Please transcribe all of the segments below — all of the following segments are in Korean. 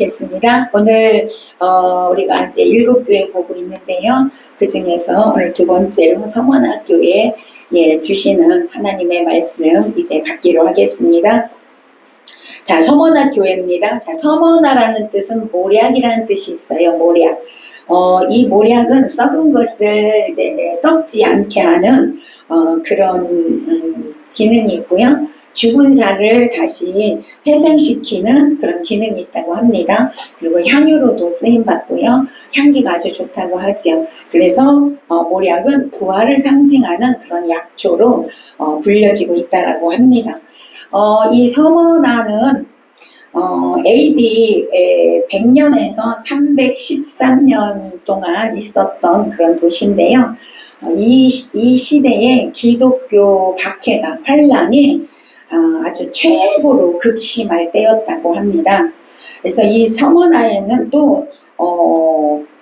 않겠습니다. 오늘 우리가 이제 7교회 보고 있는데요. 그 중에서 오늘 두 번째로 서머나교회 주시는 하나님의 말씀 이제 받기로 하겠습니다. 자, 서머나교회입니다. 자, 서머나라는 뜻은 모략이라는 뜻이 있어요. 모략. 이 모략은 썩은 것을 이제 썩지 않게 하는 그런 기능이 있고요. 죽은 살을 다시 회생시키는 그런 기능이 있다고 합니다. 그리고 향유로도 쓰임받고요. 향기가 아주 좋다고 하죠. 그래서 모략은 부활을 상징하는 그런 약초로 불려지고 있다고 합니다. 이 서머나는 AD 100년에서 313년 동안 있었던 그런 도시인데요. 이 시대에 기독교 박해가 환란이 아주 최고로 극심할 때였다고 합니다. 그래서 이 서머나에는 또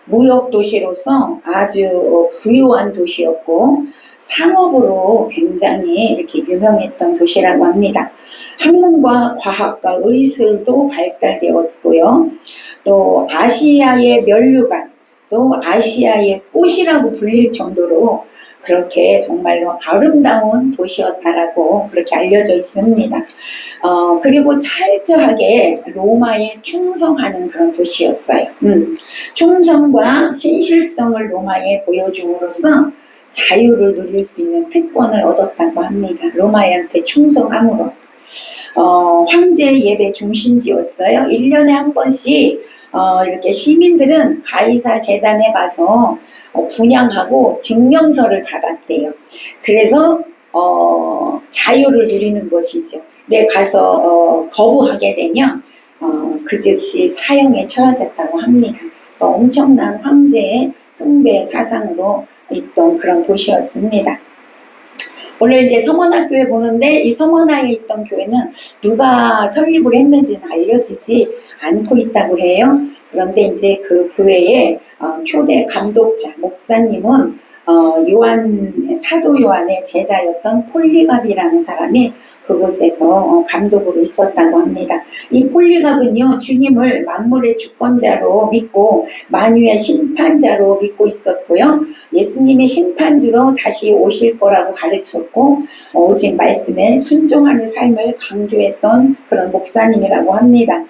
무역 도시로서 아주 부유한 도시였고 상업으로 굉장히 이렇게 유명했던 도시라고 합니다. 학문과 과학과 의술도 발달되었고요. 또 아시아의 면류관, 또 아시아의 꽃이라고 불릴 정도로 그렇게 정말로 아름다운 도시였다라고 그렇게 알려져 있습니다. 그리고 철저하게 로마에 충성하는 그런 도시였어요. 충성과 신실성을 로마에 보여줌으로써 자유를 누릴 수 있는 특권을 얻었다고 합니다. 로마한테 충성함으로. 황제 예배 중심지였어요. 1년에 한 번씩 이렇게 시민들은 가이사 재단에 가서 분향하고 증명서를 받았대요. 그래서 자유를 누리는 것이죠. 근데 가서 거부하게 되면 그 즉시 사형에 처해졌다고 합니다. 엄청난 황제의 숭배 사상으로 있던 그런 도시였습니다. 오늘 이제 서머나교회 보는데 이 서머나에 있던 교회는 누가 설립을 했는지는 알려지지 않고 있다고 해요. 그런데 이제 그 교회의 초대 감독자 목사님은 사도 요한의 제자였던 폴리갑이라는 사람이 그곳에서 감독으로 있었다고 합니다. 이 폴리갑은요, 주님을 만물의 주권자로 믿고 만유의 심판자로 믿고 있었고요. 예수님의 심판주로 다시 오실 거라고 가르쳤고 오직 말씀에 순종하는 삶을 강조했던 그런 목사님이라고 합니다.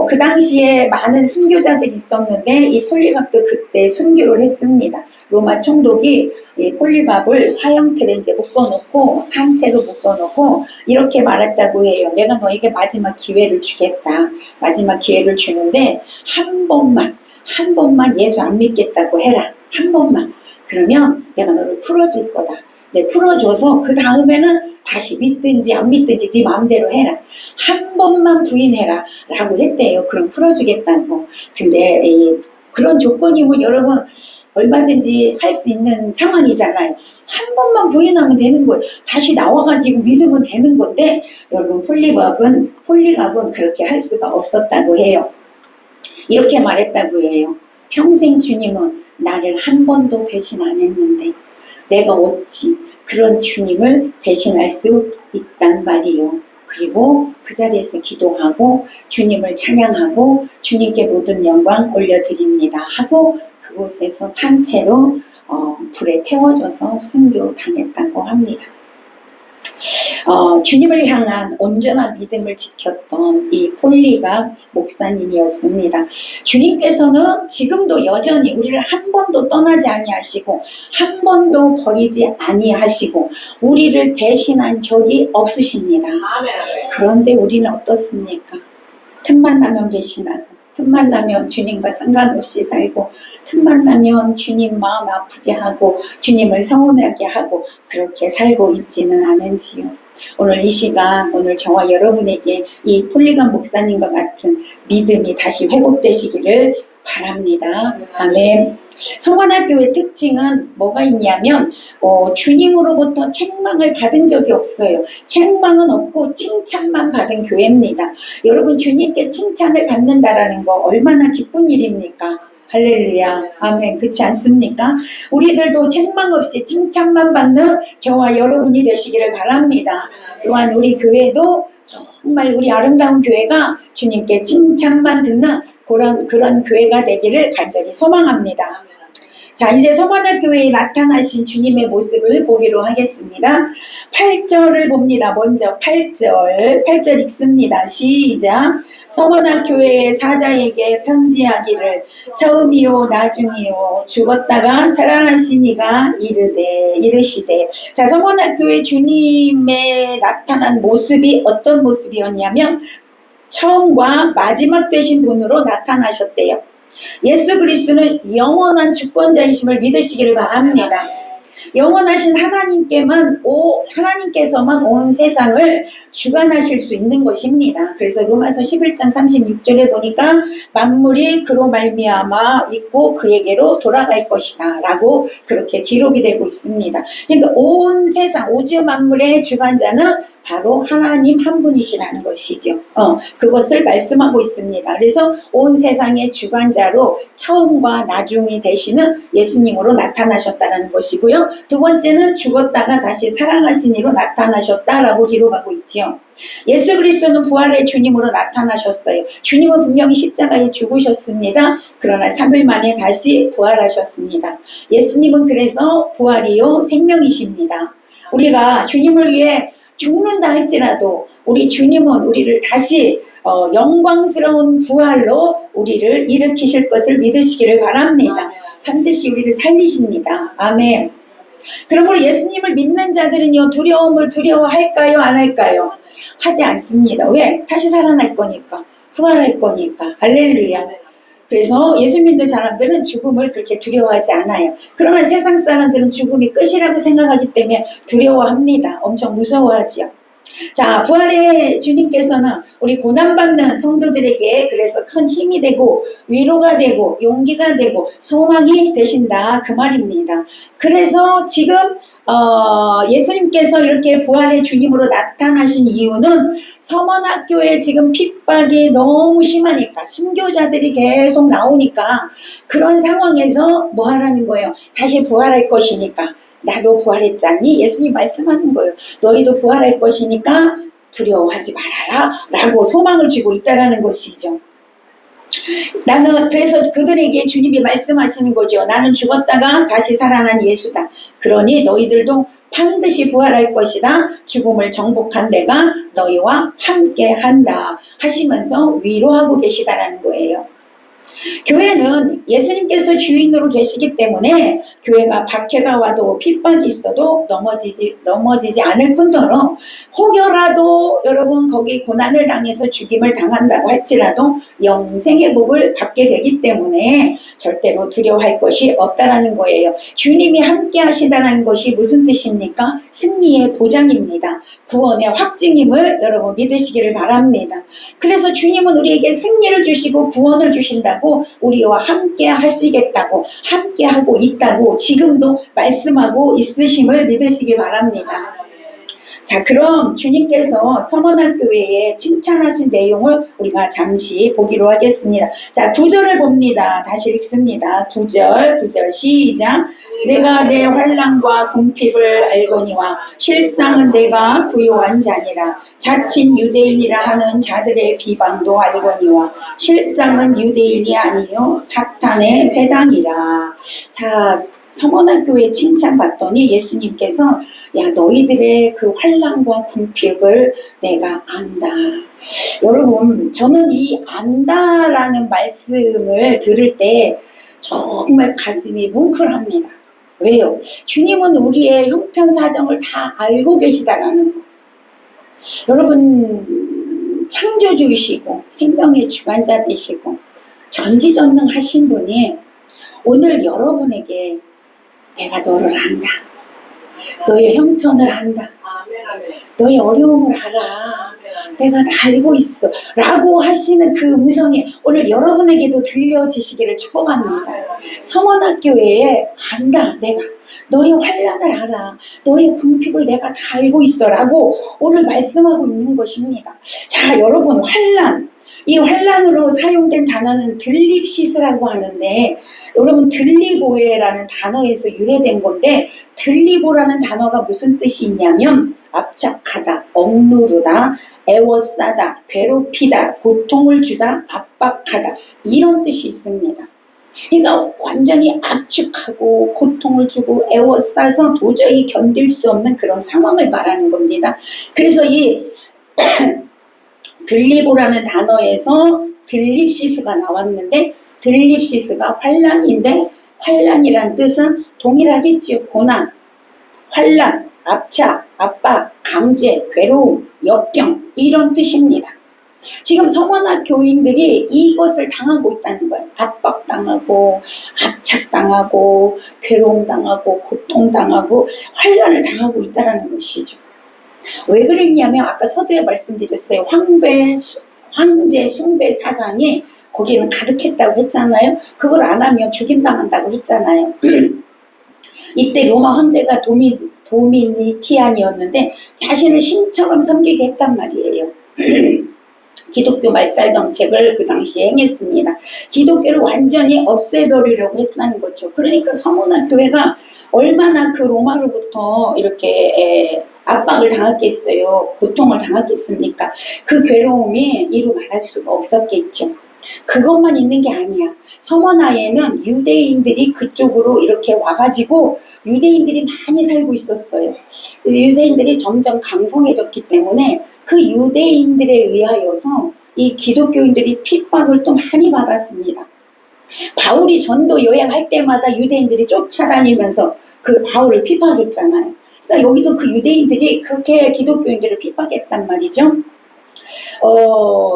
그 당시에 많은 순교자들이 있었는데 이 폴리갑도 그때 순교를 했습니다. 로마 총독이 이 폴리갑을 화형틀에 이제 묶어놓고 산채로 묶어놓고 이렇게 말했다고 해요. 내가 너에게 마지막 기회를 주겠다. 마지막 기회를 주는데 한 번만 예수 안 믿겠다고 해라. 한 번만. 그러면 내가 너를 풀어줄 거다. 네, 풀어줘서 그 다음에는 다시 믿든지 안 믿든지 네 마음대로 해라. 한 번만 부인해라 라고 했대요. 그럼 풀어주겠다고. 근데 그런 조건이면 여러분 얼마든지 할 수 있는 상황이잖아요. 한 번만 부인하면 되는 거예요. 다시 나와가지고 믿으면 되는 건데 여러분 폴리갑은 그렇게 할 수가 없었다고 해요. 이렇게 말했다고 해요. 평생 주님은 나를 한 번도 배신 안 했는데 내가 어찌 그런 주님을 배신할 수 있단 말이요. 그리고 그 자리에서 기도하고 주님을 찬양하고 주님께 모든 영광 올려드립니다 하고 그곳에서 산채로 불에 태워져서 순교당했다고 합니다. 주님을 향한 온전한 믿음을 지켰던 이 폴리갑 목사님이었습니다. 주님께서는 지금도 여전히 우리를 한 번도 떠나지 아니하시고 한 번도 버리지 아니하시고 우리를 배신한 적이 없으십니다. 그런데 우리는 어떻습니까? 틈만 나면 배신하고 틈만 나면 주님과 상관없이 살고 틈만 나면 주님 마음 아프게 하고 주님을 서운하게 하고 그렇게 살고 있지는 않은지요. 오늘 이 시간 오늘 저와 여러분에게 이 폴리갑 목사님과 같은 믿음이 다시 회복되시기를 바랍니다. 아멘. 서머나교회 특징은 뭐가 있냐면 주님으로부터 책망을 받은 적이 없어요. 책망은 없고 칭찬만 받은 교회입니다. 여러분 주님께 칭찬을 받는다라는 거 얼마나 기쁜 일입니까? 할렐루야. 아멘. 그렇지 않습니까? 우리들도 책망 없이 칭찬만 받는 저와 여러분이 되시기를 바랍니다. 또한 우리 교회도 정말 우리 아름다운 교회가 주님께 칭찬만 듣는 그런 교회가 되기를 간절히 소망합니다. 자, 이제 서머나교회에 나타나신 주님의 모습을 보기로 하겠습니다. 8절을 봅니다. 먼저 8절 읽습니다. 시작. 서머나교회의 사자에게 편지하기를 처음이요 나중이요 죽었다가 살아나신 이가 이르시되. 자, 서머나교회 주님의 나타난 모습이 어떤 모습이었냐면 처음과 마지막 되신 분으로 나타나셨대요. 예수 그리스도는 영원한 주권자이심을 믿으시기를 바랍니다. 영원하신 하나님께서만 온 세상을 주관하실 수 있는 것입니다. 그래서 로마서 11장 36절에 보니까 만물이 그로 말미암아 있고 그에게로 돌아갈 것이다 라고 그렇게 기록이 되고 있습니다. 그러니까 온 세상 우주 만물의 주관자는 바로 하나님 한 분이시라는 것이죠. 그것을 말씀하고 있습니다. 그래서 온 세상의 주관자로 처음과 나중이 되시는 예수님으로 나타나셨다는 것이고요. 두 번째는 죽었다가 다시 살아나신 이로 나타나셨다라고 기록하고 있죠. 예수 그리스도는 부활의 주님으로 나타나셨어요. 주님은 분명히 십자가에 죽으셨습니다. 그러나 3일 만에 다시 부활하셨습니다. 예수님은 그래서 부활이요 생명이십니다. 우리가 주님을 위해 죽는다 할지라도 우리 주님은 우리를 다시 영광스러운 부활로 우리를 일으키실 것을 믿으시기를 바랍니다. 반드시 우리를 살리십니다. 아멘. 그러므로 예수님을 믿는 자들은요, 두려움을 두려워할까요? 안 할까요? 하지 않습니다. 왜? 다시 살아날 거니까. 부활할 거니까. 할렐루야. 그래서 예수 믿는 사람들은 죽음을 그렇게 두려워하지 않아요. 그러나 세상 사람들은 죽음이 끝이라고 생각하기 때문에 두려워합니다. 엄청 무서워하지요. 자, 부활의 주님께서는 우리 고난받는 성도들에게 그래서 큰 힘이 되고 위로가 되고 용기가 되고 소망이 되신다 그 말입니다. 그래서 지금 예수님께서 이렇게 부활의 주님으로 나타나신 이유는 서머나교에 지금 핍박이 너무 심하니까 순교자들이 계속 나오니까 그런 상황에서 뭐 하라는 거예요? 다시 부활할 것이니까 나도 부활했잖니? 예수님 말씀하는 거예요. 너희도 부활할 것이니까 두려워하지 말아라 라고 소망을 주고 있다는 것이죠. 나는 그래서 그들에게 주님이 말씀하시는 거죠. 나는 죽었다가 다시 살아난 예수다. 그러니 너희들도 반드시 부활할 것이다. 죽음을 정복한 내가 너희와 함께 한다 하시면서 위로하고 계시다라는 거예요. 교회는 예수님께서 주인으로 계시기 때문에 교회가 박해가 와도 핍박이 있어도 넘어지지 않을 뿐더러 혹여라도 여러분 거기 고난을 당해서 죽임을 당한다고 할지라도 영생의 복을 받게 되기 때문에 절대로 두려워할 것이 없다라는 거예요. 주님이 함께 하시다는 것이 무슨 뜻입니까? 승리의 보장입니다. 구원의 확증임을 여러분 믿으시기를 바랍니다. 그래서 주님은 우리에게 승리를 주시고 구원을 주신다고 우리와 함께 하시겠다고 함께 하고 있다고 지금도 말씀하고 있으심을 믿으시기 바랍니다. 자, 그럼 주님께서 서머나교회에 칭찬하신 내용을 우리가 잠시 보기로 하겠습니다. 자, 9절을 봅니다. 다시 읽습니다. 9절 시작. 내가 내 환난과 궁핍을 알거니와 실상은 내가 부요한 자니라. 자칭 유대인이라 하는 자들의 비방도 알거니와 실상은 유대인이 아니요 사탄의 회당이라. 자, 서머나교회 칭찬받더니 예수님께서 야 너희들의 그 환난과 궁핍을 내가 안다. 여러분 저는 이 안다라는 말씀을 들을 때 정말 가슴이 뭉클합니다. 왜요? 주님은 우리의 형편사정을 다 알고 계시다라는 거. 여러분 창조주이시고 생명의 주관자 되시고 전지전능하신 분이 오늘 여러분에게 내가 너를 안다. 너의 형편을 안다. 너의 어려움을 알아. 내가 다 알고 있어. 라고 하시는 그 음성이 오늘 여러분에게도 들려지시기를 축복합니다. 서머나교회에 안다. 내가 너의 환난을 알아. 너의 궁핍을 내가 다 알고 있어. 라고 오늘 말씀하고 있는 것입니다. 자, 여러분 환난. 이 환란으로 사용된 단어는 들립시스라고 하는데, 여러분 들리보에라는 단어에서 유래된 건데, 들리보라는 단어가 무슨 뜻이 있냐면 압착하다, 억누르다, 애워싸다, 괴롭히다, 고통을 주다, 압박하다, 이런 뜻이 있습니다. 그러니까 완전히 압축하고 고통을 주고 애워싸서 도저히 견딜 수 없는 그런 상황을 말하는 겁니다. 그래서 이 들리보라는 단어에서 들립시스가 나왔는데, 들립시스가 환란인데, 환란이란 뜻은 동일하겠지요. 고난, 환란, 압착, 압박, 강제, 괴로움, 역경, 이런 뜻입니다. 지금 성원학 교인들이 이것을 당하고 있다는 거예요. 압박당하고, 압착당하고, 괴로움당하고, 고통당하고, 환란을 당하고 있다는 것이죠. 왜 그랬냐면 아까 서두에 말씀드렸어요. 황제 숭배 사상이 거기는 가득했다고 했잖아요. 그걸 안 하면 죽임당한다고 했잖아요. 이때 로마 황제가 도미니티안이었는데 자신을 신처럼 섬기게 했단 말이에요. 기독교 말살 정책을 그 당시에 행했습니다. 기독교를 완전히 없애버리려고 했다는 거죠. 그러니까 성원학 교회가 얼마나 그 로마로부터 이렇게 압박을 당했겠어요. 고통을 당했겠습니까? 그 괴로움이 이루 말할 수가 없었겠죠. 그것만 있는 게 아니야. 성원하에는 유대인들이 그쪽으로 이렇게 와가지고 유대인들이 많이 살고 있었어요. 그래서 유대인들이 점점 강성해졌기 때문에 그 유대인들에 의하여서 이 기독교인들이 핍박을 또 많이 받았습니다. 바울이 전도 여행할 때마다 유대인들이 쫓아다니면서 그 바울을 핍박했잖아요. 그러니까 여기도 그 유대인들이 그렇게 기독교인들을 핍박했단 말이죠.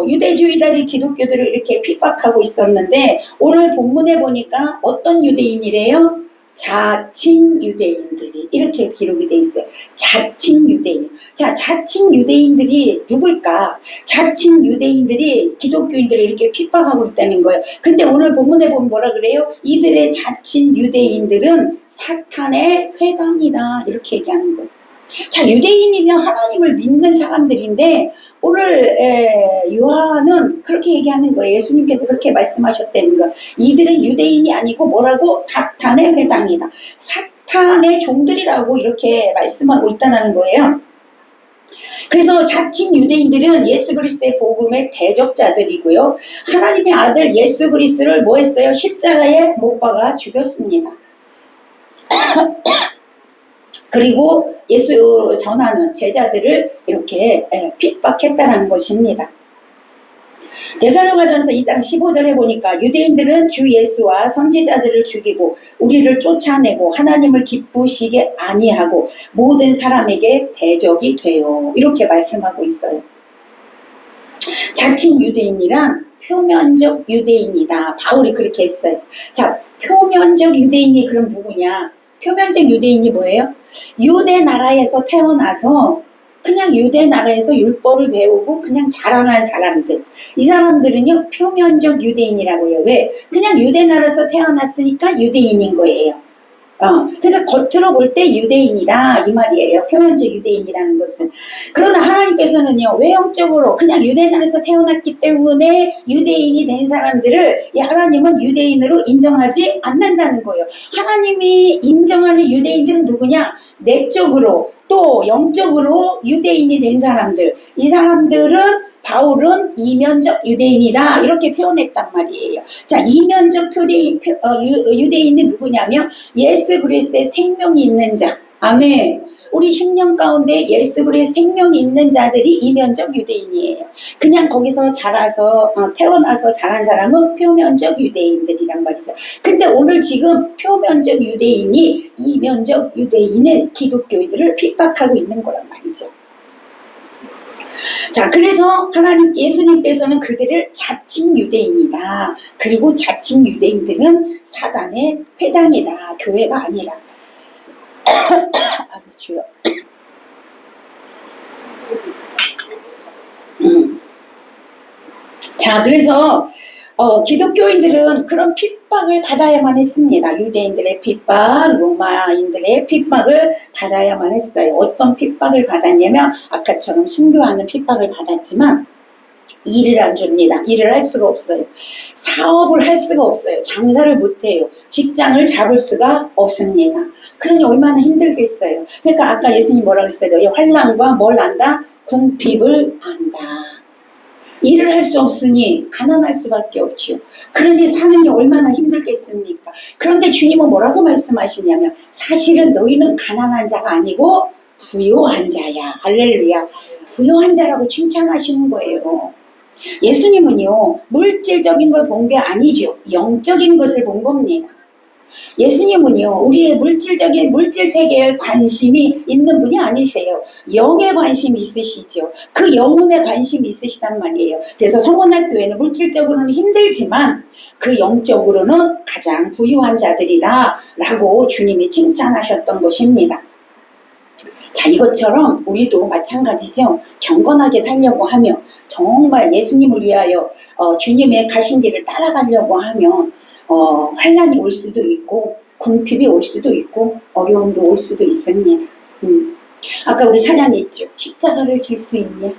유대주의자들이 기독교들을 이렇게 핍박하고 있었는데, 오늘 본문에 보니까 어떤 유대인이래요? 자칭 유대인들이, 이렇게 기록이 돼 있어요. 자칭 유대인. 자, 자칭 유대인들이 누굴까? 자칭 유대인들이 기독교인들을 이렇게 핍박하고 있다는 거예요. 근데 오늘 본문에 보면 뭐라 그래요? 이들의 자칭 유대인들은 사탄의 회당이다, 이렇게 얘기하는 거예요. 자, 유대인이면 하나님을 믿는 사람들인데 오늘 요한은 그렇게 얘기하는 거예요. 예수님께서 그렇게 말씀하셨다는 거. 이들은 유대인이 아니고 뭐라고? 사탄의 회당이다. 사탄의 종들이라고 이렇게 말씀하고 있다는 거예요. 그래서 자칭 유대인들은 예수 그리스도의 복음의 대적자들이고요. 하나님의 아들 예수 그리스도를 뭐 했어요? 십자가에 못 박아 죽였습니다. 그리고 예수 전하는 제자들을 이렇게 핍박했다는 것입니다. 데살로가전서 2장 15절에 보니까 유대인들은 주 예수와 선지자들을 죽이고 우리를 쫓아내고 하나님을 기쁘시게 아니하고 모든 사람에게 대적이 돼요, 이렇게 말씀하고 있어요. 자칭 유대인이란 표면적 유대인이다, 바울이 그렇게 했어요. 자, 표면적 유대인이 그럼 누구냐? 표면적 유대인이 뭐예요? 유대 나라에서 태어나서 그냥 유대 나라에서 율법을 배우고 그냥 자라난 사람들, 이 사람들은요 표면적 유대인이라고요. 왜? 그냥 유대 나라에서 태어났으니까 유대인인 거예요. 그러니까 겉으로 볼 때 유대인이다, 이 말이에요. 표면적 유대인이라는 것은. 그러나 하나님께서는요, 외형적으로 그냥 유대 나라에서 태어났기 때문에 유대인이 된 사람들을 하나님은 유대인으로 인정하지 않는다는 거예요. 하나님이 인정하는 유대인들은 누구냐? 내적으로 또 영적으로 유대인이 된 사람들, 이 사람들은 바울은 이면적 유대인이다, 이렇게 표현했단 말이에요. 자, 이면적 유대인이 누구냐면 예수 그리스도의 생명이 있는 자. 아멘. 우리 10년 가운데 예수 그리스도의 생명이 있는 자들이 이면적 유대인이에요. 그냥 거기서 자라서 태어나서 자란 사람은 표면적 유대인들이란 말이죠. 근데 오늘 지금 표면적 유대인이 이면적 유대인은 기독교인들을 핍박하고 있는 거란 말이죠. 자, 그래서 예수님께서는 그들을 자칭 유대인이다, 그리고 자칭 유대인들은 사단의 회당이다, 교회가 아니라. 아유, 주여. 자, 그래서 기독교인들은 그런 핍박을 받아야만 했습니다. 유대인들의 핍박, 로마인들의 핍박을 받아야만 했어요. 어떤 핍박을 받았냐면 아까처럼 순교하는 핍박을 받았지만, 일을 안 줍니다. 일을 할 수가 없어요. 사업을 할 수가 없어요. 장사를 못해요. 직장을 잡을 수가 없습니다. 그러니 얼마나 힘들겠어요. 그러니까 아까 예수님 뭐라고 했어요? 너희 환난과 뭘 안다? 궁핍을 안다. 일을 할 수 없으니 가난할 수밖에 없죠. 그런데 사는 게 얼마나 힘들겠습니까? 그런데 주님은 뭐라고 말씀하시냐면 사실은 너희는 가난한 자가 아니고 부요한 자야. 할렐루야. 부요한 자라고 칭찬하시는 거예요. 예수님은요 물질적인 걸 본 게 아니죠. 영적인 것을 본 겁니다. 예수님은요 우리의 물질 세계에 관심이 있는 분이 아니세요. 영에 관심이 있으시죠. 그 영혼에 관심이 있으시단 말이에요. 그래서 성원학교회는 물질적으로는 힘들지만 그 영적으로는 가장 부유한 자들이다 라고 주님이 칭찬하셨던 것입니다. 자, 이것처럼 우리도 마찬가지죠. 경건하게 살려고 하며 정말 예수님을 위하여 주님의 가신 길을 따라가려고 하면 환난이 올 수도 있고 궁핍이 올 수도 있고 어려움도 올 수도 있습니다. 아까 우리 찬양이 있죠. 십자가를 질 수 있냐?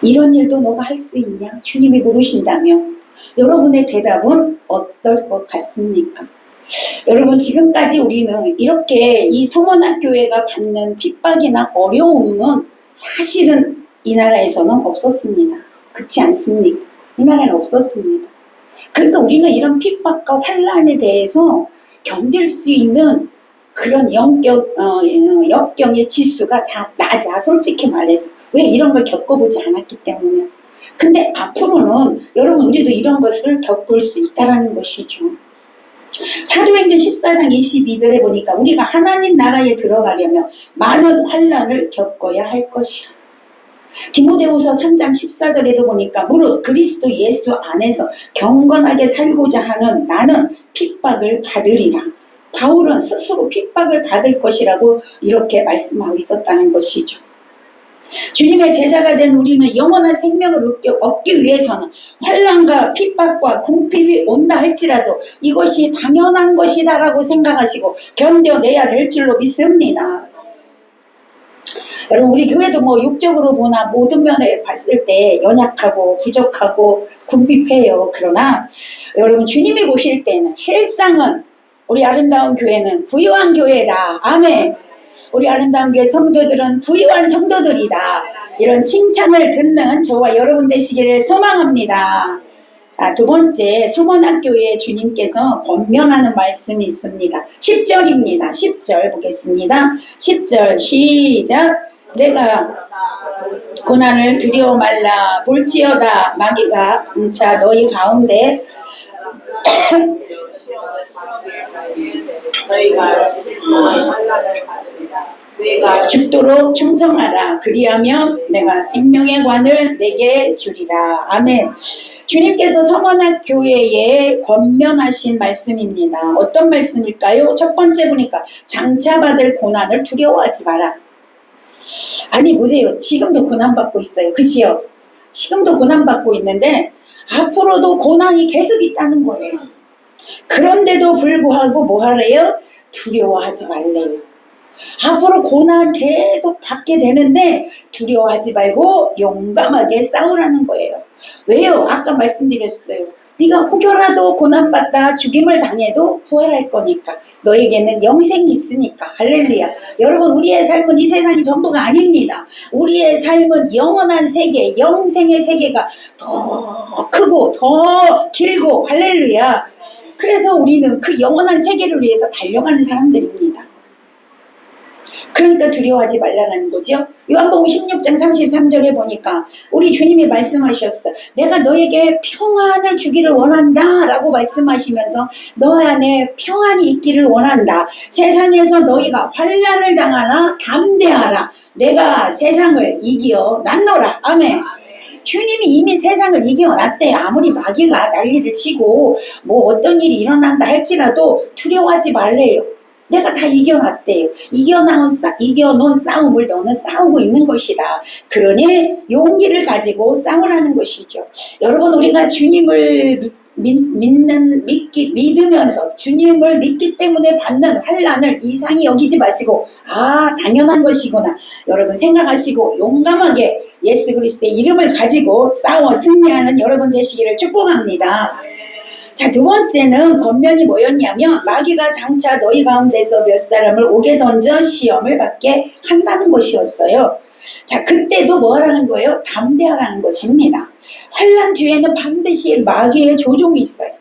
이런 일도 너가 할 수 있냐? 주님이 물으신다면 여러분의 대답은 어떨 것 같습니까? 여러분 지금까지 우리는 이렇게 이 성원학교회가 받는 핍박이나 어려움은 사실은 이 나라에서는 없었습니다. 그렇지 않습니까? 이 나라에는 없었습니다. 그러니까 우리는 이런 핍박과 환난에 대해서 견딜 수 있는 그런 역경의 지수가 다 낮아. 솔직히 말해서. 왜? 이런 걸 겪어보지 않았기 때문에. 근데 앞으로는 여러분 우리도 이런 것을 겪을 수 있다는 것이죠. 사도행전 14장 22절에 보니까 우리가 하나님 나라에 들어가려면 많은 환난을 겪어야 할 것이야. 디모데후서 3장 14절에도 보니까 무릇 그리스도 예수 안에서 경건하게 살고자 하는 나는 핍박을 받으리라. 바울은 스스로 핍박을 받을 것이라고 이렇게 말씀하고 있었다는 것이죠. 주님의 제자가 된 우리는 영원한 생명을 얻기 위해서는 환난과 핍박과 궁핍이 온다 할지라도 이것이 당연한 것이다라고 생각하시고 견뎌내야 될 줄로 믿습니다. 여러분 우리 교회도 뭐 육적으로 보나 모든 면에 봤을 때 연약하고 부족하고 궁핍해요. 그러나 여러분 주님이 보실 때는 실상은 우리 아름다운 교회는 부유한 교회다. 아멘. 우리 아름다운 교회 성도들은 부유한 성도들이다. 이런 칭찬을 듣는 저와 여러분 되시기를 소망합니다. 자, 두 번째 성원학교회 주님께서 권면하는 말씀이 있습니다. 10절입니다. 10절 보겠습니다. 10절 시작. 내가 고난을 두려워 말라. 볼지어다 마귀가 장차 너희 가운데 죽도록 충성하라. 그리하면 내가 생명의 관을 내게 주리라. 아멘. 주님께서 성원학교회에 권면하신 말씀입니다. 어떤 말씀일까요? 첫 번째 보니까 장차 받을 고난을 두려워하지 마라. 아니 보세요. 지금도 고난받고 있어요. 그치요? 지금도 고난받고 있는데 앞으로도 고난이 계속 있다는 거예요. 그런데도 불구하고 뭐 하래요? 두려워하지 말래요. 앞으로 고난 계속 받게 되는데 두려워하지 말고 용감하게 싸우라는 거예요. 왜요? 아까 말씀드렸어요. 네가 혹여라도 고난받다 죽임을 당해도 부활할 거니까. 너에게는 영생이 있으니까. 할렐루야. 여러분 우리의 삶은 이 세상이 전부가 아닙니다. 우리의 삶은 영원한 세계, 영생의 세계가 더 크고 더 길고 할렐루야. 그래서 우리는 그 영원한 세계를 위해서 달려가는 사람들입니다. 그러니까 두려워하지 말라는 거죠. 요한복음 16장 33절에 보니까 우리 주님이 말씀하셨어. 내가 너에게 평안을 주기를 원한다 라고 말씀하시면서 너 안에 평안이 있기를 원한다. 세상에서 너희가 환난을 당하나 담대하라. 내가 세상을 이겨 놨노라. 아멘. 주님이 이미 세상을 이겨놨대. 아무리 마귀가 난리를 치고 뭐 어떤 일이 일어난다 할지라도 두려워하지 말래요. 내가 다 이겨놨대요. 이겨놓은 싸움을 너는 싸우고 있는 것이다. 그러니 용기를 가지고 싸우라는 것이죠. 여러분 우리가 주님을 믿으면서 주님을 믿기 때문에 받는 환난을 이상히 여기지 마시고 당연한 것이구나 여러분 생각하시고 용감하게 예수 그리스도의 이름을 가지고 싸워 승리하는 여러분 되시기를 축복합니다. 자, 두 번째는 권면이 뭐였냐면 마귀가 장차 너희 가운데서 몇 사람을 옥에 던져 시험을 받게 한다는 것이었어요. 자, 그때도 뭐라는 거예요? 담대하라는 것입니다. 환난 뒤에는 반드시 마귀의 조종이 있어요.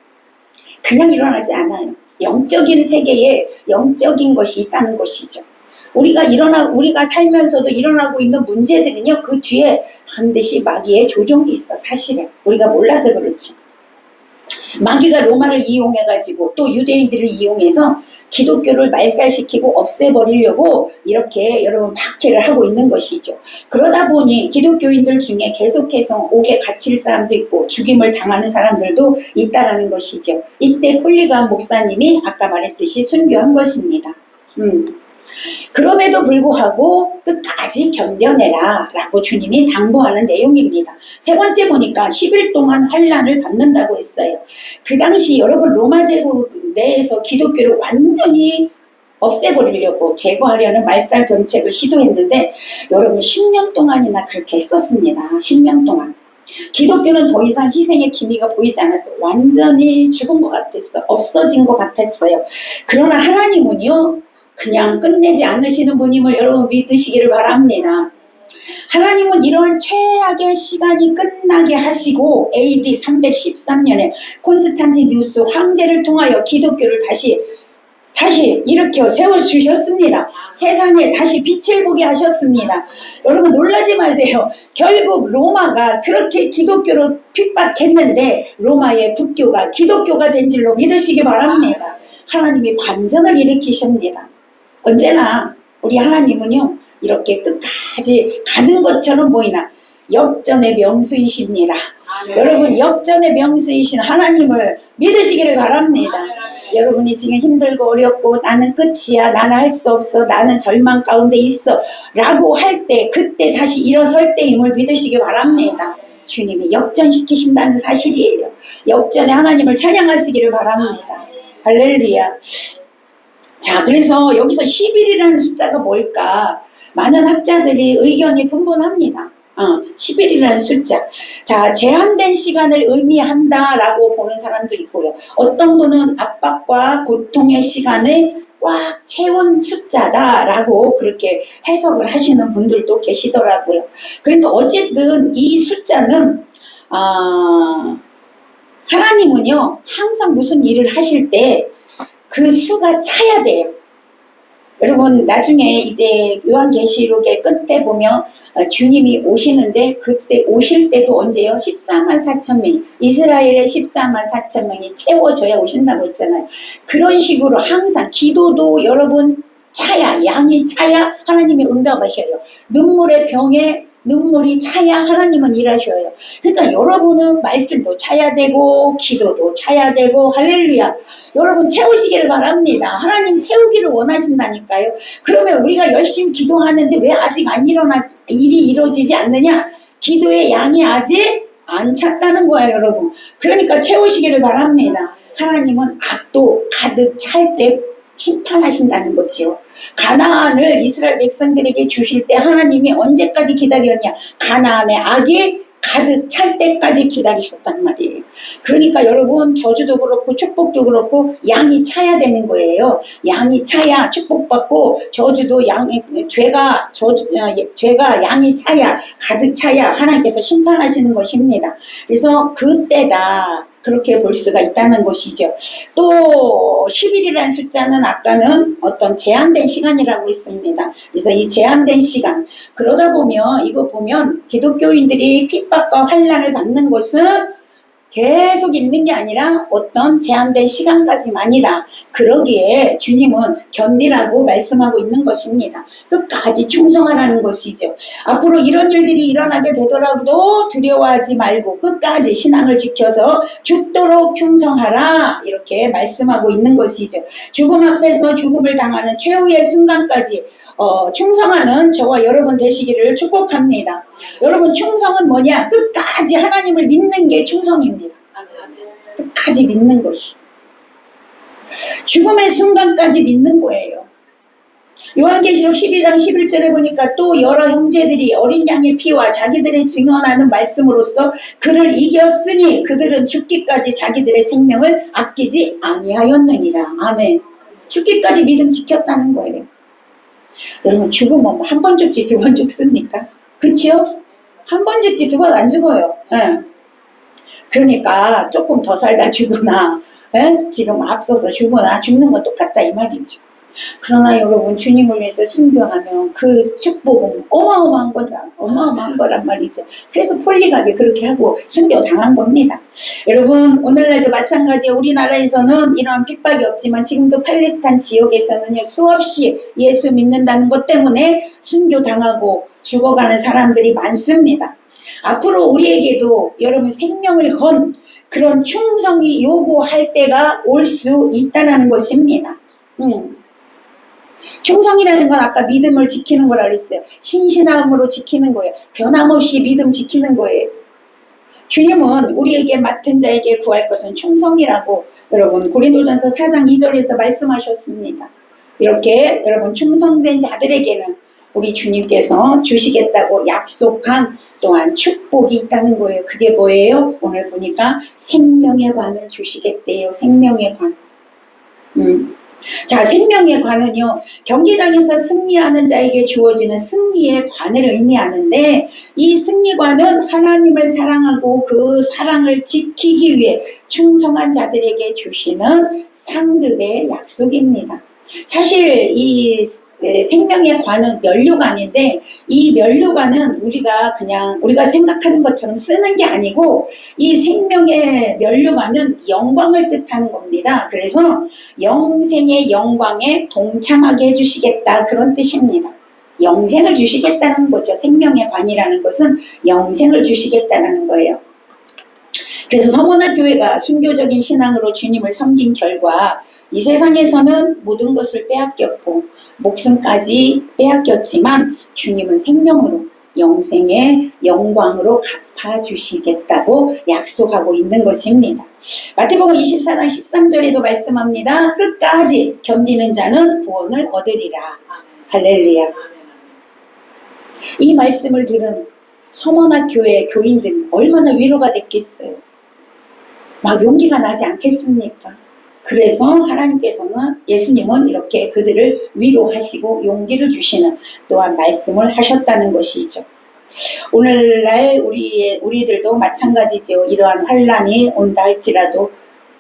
그냥 일어나지 않아요. 영적인 세계에 영적인 것이 있다는 것이죠. 우리가 살면서도 일어나고 있는 문제들은요, 그 뒤에 반드시 마귀의 조종이 있어, 사실은. 우리가 몰라서 그렇지. 마귀가 로마를 이용해가지고 또 유대인들을 이용해서 기독교를 말살시키고 없애버리려고 이렇게 여러분 박해를 하고 있는 것이죠. 그러다 보니 기독교인들 중에 계속해서 옥에 갇힐 사람도 있고 죽임을 당하는 사람들도 있다는 것이죠. 이때 폴리감 목사님이 아까 말했듯이 순교한 것입니다. 그럼에도 불구하고 끝까지 견뎌내라 라고 주님이 당부하는 내용입니다. 세 번째 보니까 10일 동안 환난을 받는다고 했어요. 그 당시 여러분 로마 제국 내에서 기독교를 완전히 없애버리려고 제거하려는 말살 정책을 시도했는데 여러분 10년 동안이나 그렇게 했었습니다. 10년 동안. 기독교는 더 이상 희생의 기미가 보이지 않았어. 완전히 죽은 것 같았어. 없어진 것 같았어요. 그러나 하나님은요, 그냥 끝내지 않으시는 분임을 여러분 믿으시기를 바랍니다. 하나님은 이러한 최악의 시간이 끝나게 하시고 AD 313년에 콘스탄티누스 황제를 통하여 기독교를 다시 일으켜 세워주셨습니다. 세상에 다시 빛을 보게 하셨습니다. 여러분 놀라지 마세요. 결국 로마가 그렇게 기독교를 핍박했는데 로마의 국교가 기독교가 된 줄로 믿으시기 바랍니다. 하나님이 반전을 일으키십니다. 언제나 우리 하나님은요, 이렇게 끝까지 가는 것처럼 보이나 역전의 명수이십니다. 여러분 역전의 명수이신 하나님을 믿으시기를 바랍니다. 여러분이 지금 힘들고 어렵고 나는 끝이야, 나는 할 수 없어, 나는 절망 가운데 있어 라고 할 때 그때 다시 일어설 때임을 믿으시기 바랍니다. 주님이 역전시키신다는 사실이에요. 역전의 하나님을 찬양하시기를 바랍니다. 할렐루야. 자, 그래서 여기서 10일이라는 숫자가 뭘까? 많은 학자들이 의견이 분분합니다. 10일이라는 숫자. 자, 제한된 시간을 의미한다라고 보는 사람도 있고요. 어떤 분은 압박과 고통의 시간을 꽉 채운 숫자다라고 그렇게 해석을 하시는 분들도 계시더라고요. 그러니까 어쨌든 이 숫자는 하나님은요, 항상 무슨 일을 하실 때 그 수가 차야 돼요. 여러분 나중에 이제 요한계시록의 끝에 보면 주님이 오시는데 그때 오실 때도 언제요? 14만 4천 명 이스라엘의 14만 4천 명이 채워져야 오신다고 했잖아요. 그런 식으로 항상 기도도 여러분 차야, 양이 차야 하나님이 응답하셔요. 눈물의 병에 눈물이 차야 하나님은 일하셔요. 그러니까 여러분은 말씀도 차야 되고 기도도 차야 되고 할렐루야. 여러분 채우시기를 바랍니다. 하나님 채우기를 원하신다니까요. 그러면 우리가 열심히 기도하는데 왜 아직 안 일어나 일이 이루어지지 않느냐? 기도의 양이 아직 안 찼다는 거야 여러분. 그러니까 채우시기를 바랍니다. 하나님은 악도 가득 찰 때 심판하신다는 거지요. 가나안을 이스라엘 백성들에게 주실 때 하나님이 언제까지 기다렸냐? 가나안의 악이 가득 찰 때까지 기다리셨단 말이에요. 그러니까 여러분 저주도 그렇고 축복도 그렇고 양이 차야 되는 거예요. 양이 차야 축복받고 저주도 죄가 양이 차야 가득 차야 하나님께서 심판하시는 것입니다. 그래서 그때다. 그렇게 볼 수가 있다는 것이죠. 또 10일이라는 숫자는 아까는 어떤 제한된 시간이라고 했습니다. 그래서 이 제한된 시간 그러다 보면 이거 보면 기독교인들이 핍박과 환난을 받는 것은 계속 있는 게 아니라 어떤 제한된 시간까지만이다. 그러기에 주님은 견디라고 말씀하고 있는 것입니다. 끝까지 충성하라는 것이죠. 앞으로 이런 일들이 일어나게 되더라도 두려워하지 말고 끝까지 신앙을 지켜서 죽도록 충성하라. 이렇게 말씀하고 있는 것이죠. 죽음 앞에서 죽음을 당하는 최후의 순간까지 충성하는 저와 여러분 되시기를 축복합니다. 여러분 충성은 뭐냐? 끝까지 하나님을 믿는 게 충성입니다. 끝까지 믿는 것이. 죽음의 순간까지 믿는 거예요. 요한계시록 12장 11절에 보니까 또 여러 형제들이 어린 양의 피와 자기들의 증언하는 말씀으로써 그를 이겼으니 그들은 죽기까지 자기들의 생명을 아끼지 아니하였느니라. 아멘. 죽기까지 믿음 지켰다는 거예요. 여러분, 죽으면 한 번 죽지 두 번 죽습니까? 그치요? 한 번 죽지 두 번 안 죽어요. 네. 그러니까 조금 더 살다 죽으나, 네? 지금 앞서서 죽으나 죽는 건 똑같다 이 말이죠. 그러나 여러분, 주님을 위해서 순교하면 그 축복은 어마어마한 거다. 어마어마한 거란 말이죠. 그래서 폴리갑이 그렇게 하고 순교 당한 겁니다. 여러분, 오늘날도 마찬가지로 우리나라에서는 이러한 핍박이 없지만 지금도 팔레스타인 지역에서는 수없이 예수 믿는다는 것 때문에 순교 당하고 죽어가는 사람들이 많습니다. 앞으로 우리에게도 여러분 생명을 건 그런 충성이 요구할 때가 올 수 있다는 것입니다. 충성이라는 건 아까 믿음을 지키는 거라 그랬어요. 신신함으로 지키는 거예요. 변함없이 믿음 지키는 거예요. 주님은 우리에게 맡은 자에게 구할 것은 충성이라고 여러분 고린도전서 4장 2절에서 말씀하셨습니다. 이렇게 여러분 충성된 자들에게는 우리 주님께서 주시겠다고 약속한 또한 축복이 있다는 거예요. 그게 뭐예요? 오늘 보니까 생명의 관을 주시겠대요. 생명의 관. 자, 생명의 관은요, 경기장에서 승리하는 자에게 주어지는 승리의 관을 의미하는데, 이 승리관은 하나님을 사랑하고 그 사랑을 지키기 위해 충성한 자들에게 주시는 상급의 약속입니다. 사실 이 생명의 관은 면류관인데, 이 면류관은 우리가 생각하는 것처럼 쓰는 게 아니고, 이 생명의 면류관은 영광을 뜻하는 겁니다. 그래서 영생의 영광에 동참하게 해주시겠다, 그런 뜻입니다. 영생을 주시겠다는 거죠. 생명의 관이라는 것은 영생을 주시겠다는 거예요. 그래서 서머나 교회가 순교적인 신앙으로 주님을 섬긴 결과 이 세상에서는 모든 것을 빼앗겼고 목숨까지 빼앗겼지만 주님은 생명으로 영생의 영광으로 갚아주시겠다고 약속하고 있는 것입니다. 마태복음 24장 13절에도 말씀합니다. 끝까지 견디는 자는 구원을 얻으리라. 할렐루야. 이 말씀을 들은 서머나 교회 교인들은 얼마나 위로가 됐겠어요. 막 용기가 나지 않겠습니까? 그래서 하나님께서는 예수님은 이렇게 그들을 위로하시고 용기를 주시는 또한 말씀을 하셨다는 것이죠. 오늘날 우리들도 마찬가지죠. 이러한 환란이 온다 할지라도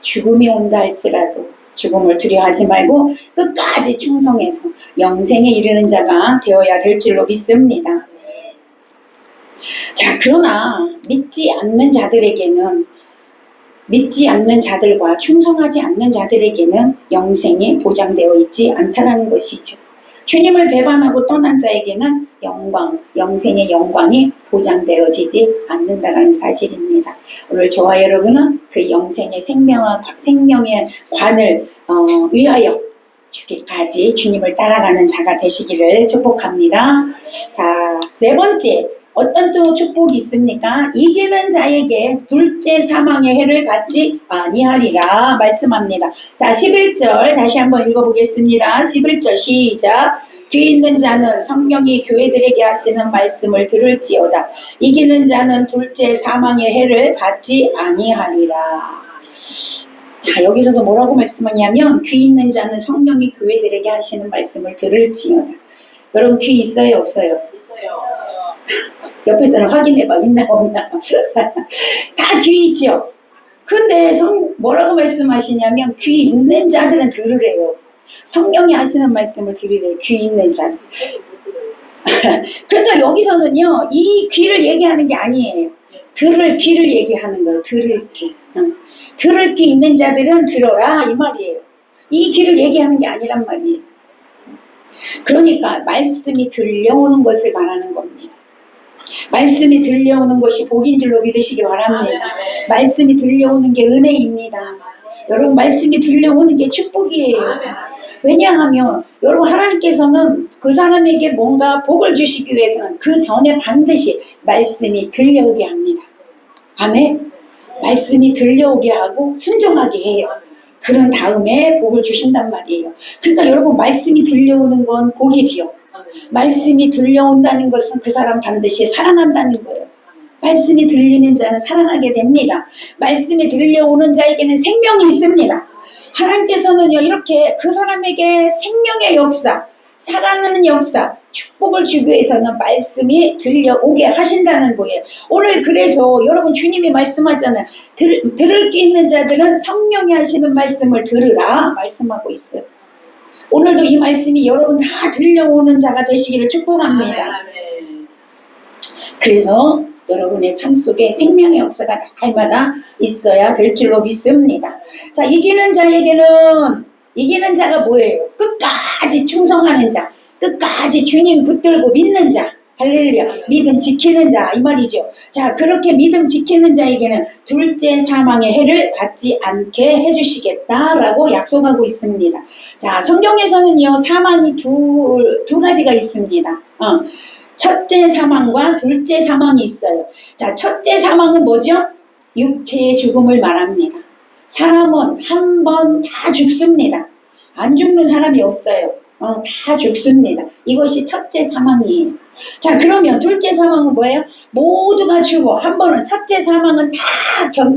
죽음이 온다 할지라도 죽음을 두려워하지 말고 끝까지 충성해서 영생에 이르는 자가 되어야 될 줄로 믿습니다. 자, 그러나 믿지 않는 자들과 충성하지 않는 자들에게는 영생이 보장되어 있지 않다라는 것이죠. 주님을 배반하고 떠난 자에게는 영생의 영광이 보장되어지지 않는다는 사실입니다. 오늘 저와 여러분은 그 영생의 생명의 관을 위하여 죽기까지 주님을 따라가는 자가 되시기를 축복합니다. 자, 네 번째. 어떤 또 축복이 있습니까? 이기는 자에게 둘째 사망의 해를 받지 아니하리라 말씀합니다. 자, 11절 다시 한번 읽어보겠습니다. 11절 시작. 귀 있는 자는 성령이 교회들에게 하시는 말씀을 들을지어다. 이기는 자는 둘째 사망의 해를 받지 아니하리라. 자, 여기서도 뭐라고 말씀하냐면 귀 있는 자는 성령이 교회들에게 하시는 말씀을 들을지어다. 여러분 귀 있어요? 없어요? 있어요. 옆에서는 확인해봐. 있나 없나. 다 귀 있죠. 근데 뭐라고 말씀하시냐면 귀 있는 자들은 들으래요. 성령이 하시는 말씀을 들으래요. 귀 있는 자들. 그러니까 여기서는요. 이 귀를 얘기하는 게 아니에요. 들을 귀를 얘기하는 거예요. 들을 귀. 들을 귀 있는 자들은 들어라 이 말이에요. 이 귀를 얘기하는 게 아니란 말이에요. 그러니까 말씀이 들려오는 것을 말하는 겁니다. 말씀이 들려오는 것이 복인 줄로 믿으시기 바랍니다. 말씀이 들려오는 게 은혜입니다. 여러분 말씀이 들려오는 게 축복이에요. 왜냐하면 여러분 하나님께서는 그 사람에게 뭔가 복을 주시기 위해서는 그 전에 반드시 말씀이 들려오게 합니다. 아멘. 말씀이 들려오게 하고 순종하게 해요. 그런 다음에 복을 주신단 말이에요. 그러니까 여러분, 말씀이 들려오는 건 복이지요. 말씀이 들려온다는 것은 그 사람 반드시 살아난다는 거예요. 말씀이 들리는 자는 살아나게 됩니다. 말씀이 들려오는 자에게는 생명이 있습니다. 하나님께서는요, 이렇게 그 사람에게 생명의 역사, 살아나는 역사, 축복을 주기 위해서는 말씀이 들려오게 하신다는 거예요. 오늘 그래서 여러분, 주님이 말씀하잖아요. 들을 게 있는 자들은 성령이 하시는 말씀을 들으라 말씀하고 있어요. 오늘도 이 말씀이 여러분 다 들려오는 자가 되시기를 축복합니다. 그래서 여러분의 삶 속에 생명의 역사가 날마다 있어야 될 줄로 믿습니다. 자, 이기는 자가 뭐예요? 끝까지 충성하는 자, 끝까지 주님 붙들고 믿는 자, 할렐루야, 믿음 지키는 자, 이 말이죠. 자, 그렇게 믿음 지키는 자에게는 둘째 사망의 해를 받지 않게 해주시겠다라고 약속하고 있습니다. 자, 성경에서는요, 사망이 두 가지가 있습니다. 첫째 사망과 둘째 사망이 있어요. 자, 첫째 사망은 뭐죠? 육체의 죽음을 말합니다. 사람은 한 번 다 죽습니다. 안 죽는 사람이 없어요. 다 죽습니다. 이것이 첫째 사망이에요. 자, 그러면 둘째 사망은 뭐예요? 모두가 죽어. 한 번은 첫째 사망은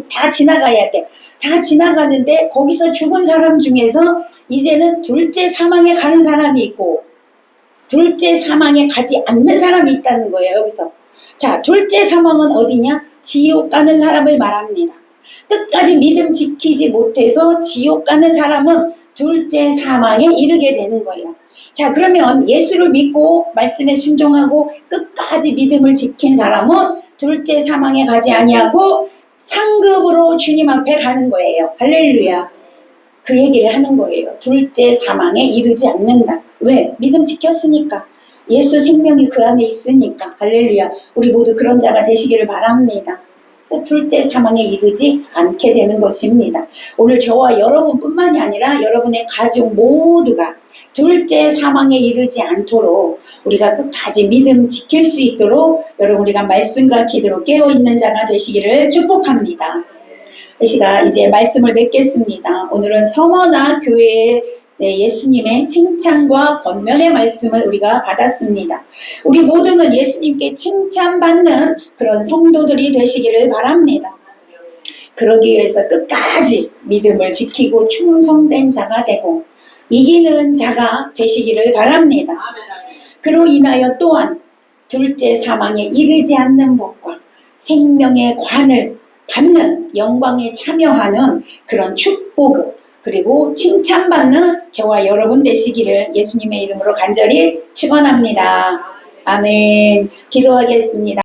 다 지나가야 돼. 다 지나가는데 거기서 죽은 사람 중에서 이제는 둘째 사망에 가는 사람이 있고 둘째 사망에 가지 않는 사람이 있다는 거예요. 여기서. 자, 둘째 사망은 어디냐? 지옥 가는 사람을 말합니다. 끝까지 믿음 지키지 못해서 지옥 가는 사람은 둘째 사망에 이르게 되는 거예요. 자, 그러면 예수를 믿고 말씀에 순종하고 끝까지 믿음을 지킨 사람은 둘째 사망에 가지 아니하고 상급으로 주님 앞에 가는 거예요. 할렐루야. 그 얘기를 하는 거예요. 둘째 사망에 이르지 않는다. 왜? 믿음 지켰으니까. 예수 생명이 그 안에 있으니까. 할렐루야. 우리 모두 그런 자가 되시기를 바랍니다. 그래서 둘째 사망에 이르지 않게 되는 것입니다. 오늘 저와 여러분뿐만이 아니라 여러분의 가족 모두가 둘째 사망에 이르지 않도록 우리가 끝까지 믿음 지킬 수 있도록 여러분, 우리가 말씀과 기도로 깨어있는 자가 되시기를 축복합니다. 이 시간 이제 말씀을 맺겠습니다. 오늘은 서머나 교회의 예수님의 칭찬과 권면의 말씀을 우리가 받았습니다. 우리 모두는 예수님께 칭찬받는 그런 성도들이 되시기를 바랍니다. 그러기 위해서 끝까지 믿음을 지키고 충성된 자가 되고 이기는 자가 되시기를 바랍니다. 그로 인하여 또한 둘째 사망에 이르지 않는 법과 생명의 관을 받는 영광에 참여하는 그런 축복을 그리고 칭찬받는 저와 여러분 되시기를 예수님의 이름으로 간절히 축원합니다. 아멘. 기도하겠습니다.